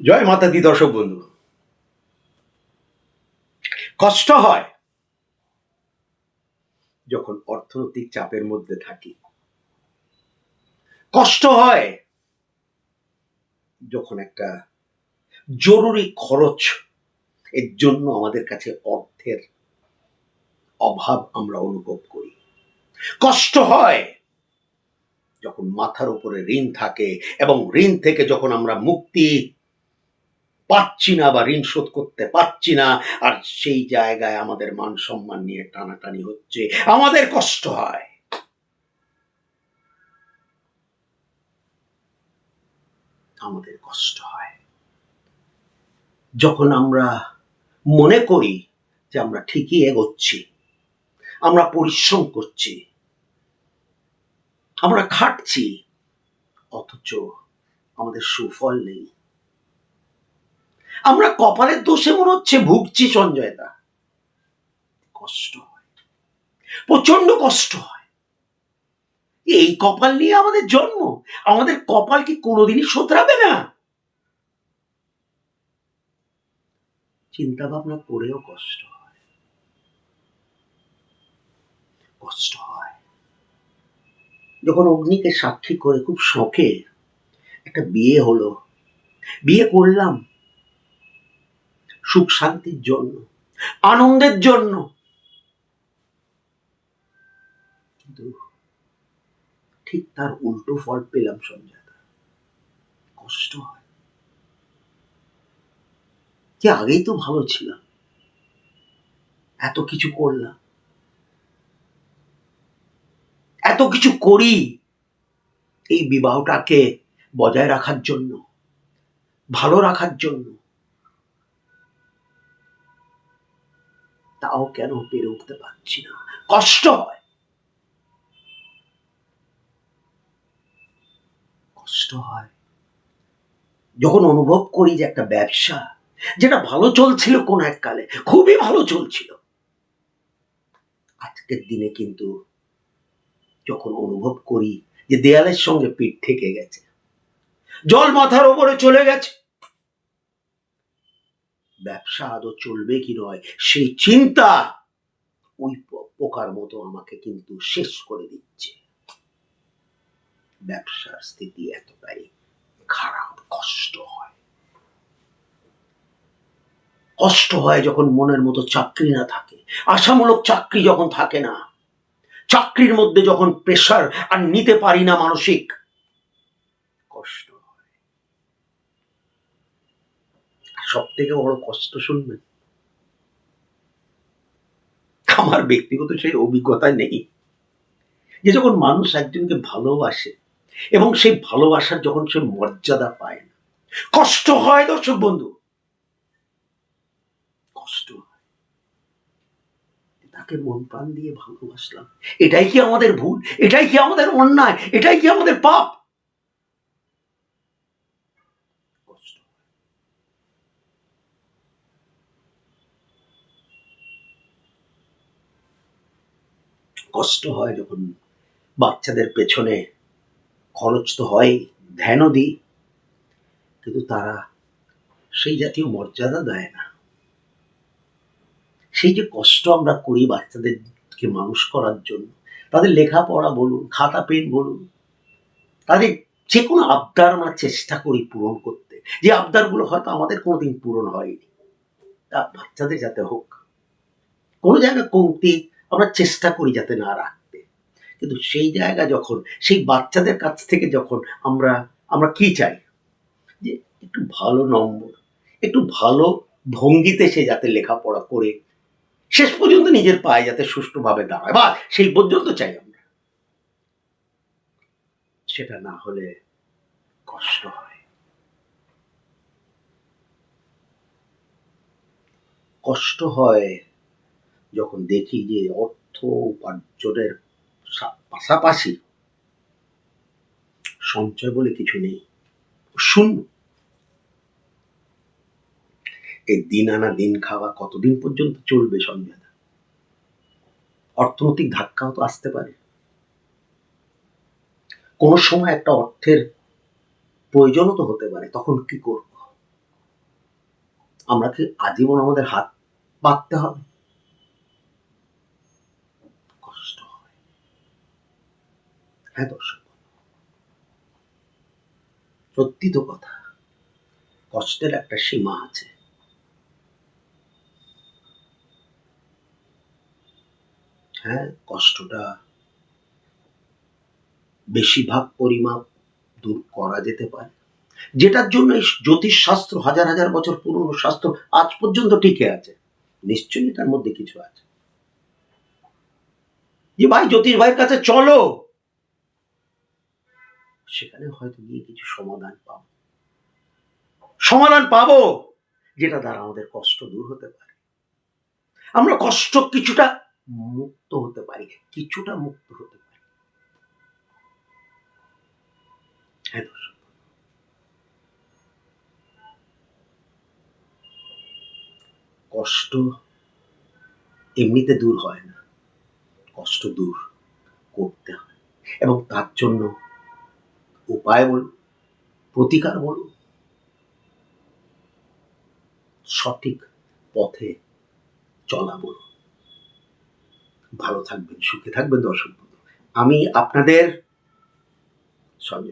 জয় মাতা দি দর্শক বন্ধু। কষ্ট হয় যখন অর্থনৈতিক চাপের মধ্যে থাকি। কষ্ট হয় যখন একটা জরুরি খরচ এর জন্য আমাদের কাছে অর্থের অভাব আমরা অনুভব করি। কষ্ট হয় যখন মাথার উপরে ঋণ থাকে এবং ঋণ থেকে যখন আমরা মুক্তি পাচ্ছি না বা ঋণ শোধ করতে পারছি না, আর সেই জায়গায় আমাদের মান সম্মান নিয়ে টানাটানি হচ্ছে, আমাদের কষ্ট হয়। আমাদের কষ্ট হয় যখন আমরা মনে করি যে আমরা ঠিকই এগোচ্ছি, আমরা পরিশ্রম করছি, আমরা খাটছি, অথচ আমাদের সুফল নেই। আমরা কপালের দোষে মনে হচ্ছে ভুগছি। সঞ্জয় দা, কষ্ট হয়, প্রচন্ড কষ্ট হয়। এই কপাল নিয়ে আমাদের জন্ম, আমাদের কপাল কি কোনোদিনই শোধরাবে না? চিন্তা ভাবনা করেও কষ্ট হয়। কষ্ট হয় যখন অগ্নিকে সাক্ষী করে খুব শখে একটা বিয়ে হলো, বিয়ে করলাম সুখ শান্তির জন্য, আনন্দের জন্য, কিন্তু ঠিক তার উল্টো ফল পেলাম। সঞ্জয় দা, কষ্ট হয় যে আগেই তো ভালো ছিলাম, এত কিছু করলাম, এত কিছু করি এই বিবাহটাকে বজায় রাখার জন্য, ভালো রাখার জন্য, তাও কেন পেরে উঠতে পারছি না। কষ্ট হয়। কষ্ট হয় যখন অনুভব করি যে একটা ব্যবসা যেটা ভালো চলছিল, কোন এককালে খুবই ভালো চলছিল, আজকের দিনে কিন্তু যখন অনুভব করি যে দেয়ালের সঙ্গে পিঠ থেকে গেছে, জল মাথার উপরে চলে গেছে, ব্যবসা আদৌ চলবে কি নয় সেই চিন্তা ওই পোকার মতো আমাকে কিন্তু শেষ করে দিচ্ছে। ব্যবসার স্থিতি এতটাই খারাপ। কষ্ট হয়। কষ্ট হয় যখন মনের মতো চাকরি না থাকে, আশামূলক চাকরি যখন থাকে না, চাকরির মধ্যে যখন প্রেশার আর নিতে পারি না, মানসিক কষ্ট হয়। সব থেকে বড় কষ্ট শুনবেন, আমার ব্যক্তিগত সেই অভিজ্ঞতা নেই, যে যখন মানুষ একজনকে ভালোবাসে এবং সেই ভালোবাসার যখন সে মর্যাদা পায় না, কষ্ট হয়। দর্শক বন্ধু, কষ্ট হয়। তাকে মন প্রাণ দিয়ে ভালোবাসলাম, এটাই কি আমাদের ভুল? এটাই কি আমাদের অন্যায়? এটাই কি আমাদের পাপ? কষ্ট। কষ্ট হয় যখন বাচ্চাদের পেছনে খরচ তো হয়, ধ্যানও দিই, কিন্তু তারা সেই জাতীয় মর্যাদা দেয় না। সেই যে কষ্ট আমরা করি বাচ্চাদেরকে মানুষ করার জন্য, তাদের লেখাপড়া বলুন, খাতা পেন বলুন, তাদের যে কোনো আবদার আমরা চেষ্টা করি পূরণ করতে, যে আবদারগুলো হয়তো আমাদের কোনোদিন পূরণ হয়নি, তা বাচ্চাদের যাতে হোক। কোনো জায়গায় কমতি আমরা চেষ্টা করি যাতে না রাখতে, কিন্তু সেই জায়গা যখন সেই বাচ্চাদের কাছ থেকে যখন আমরা আমরা কি চাই, যে একটু ভালো নম্বর, একটু ভালো ভঙ্গিতে সে যাতে লেখাপড়া করে শেষ পর্যন্ত নিজের পায়ে যাতে সুষ্ঠুভাবে দাঁড়ায়, বা সেই পর্যন্ত চাই আমরা। সেটা না হলে কষ্ট হয়। কষ্ট হয় যখন দেখি যে অর্থ উপার্জনের পাশাপাশি সঞ্চয় বলে কিছু নেই, শূন্য। এই দিন আনা দিন খাওয়া কতদিন পর্যন্ত চলবে সঞ্জয়? অর্থনৈতিক ধাক্কাও তো আসতে পারে। কোনো সময় একটা অর্থের প্রয়োজনও তো হতে পারে, তখন কি করব? আমরা কি আজীবন আমাদের হাত বাঁধতে হবে? কষ্ট হয়। হ্যাঁ দর্শক, সত্যি তো কথা, কষ্টের একটা সীমা আছে। হ্যাঁ, কষ্টটা বেশিরভাগ পরিমাপ দূর করা যেতে পারে, যেটার জন্য এই জ্যোতিষ শাস্ত্র, হাজার হাজার বছর পুরনো শাস্ত্র আজ পর্যন্ত টিকে আছে। নিশ্চয়ই তার মধ্যে কিছু আছে। যে ভাই জ্যোতিষ ভাইয়ের কাছে চলো, সেখানে হয়তো গিয়ে কিছু সমাধান পাবো, যেটা দ্বারা আমাদের কষ্ট দূর হতে পারে, আমরা কষ্ট কিছুটা মুক্ত হতে পারি, কিছুটা মুক্ত হতে পারি। হ্যাঁ দর্শক, কষ্ট এমনিতে দূর হয় না, কষ্ট দূর করতে হয়, এবং তার জন্য উপায় বলুন, প্রতিকার বলুন, সঠিক পথে চলা বলুন। ভালো থাকবেন, সুখে থাকবেন দর্শক বন্ধু। আমি আপনাদের সঞ্জয়।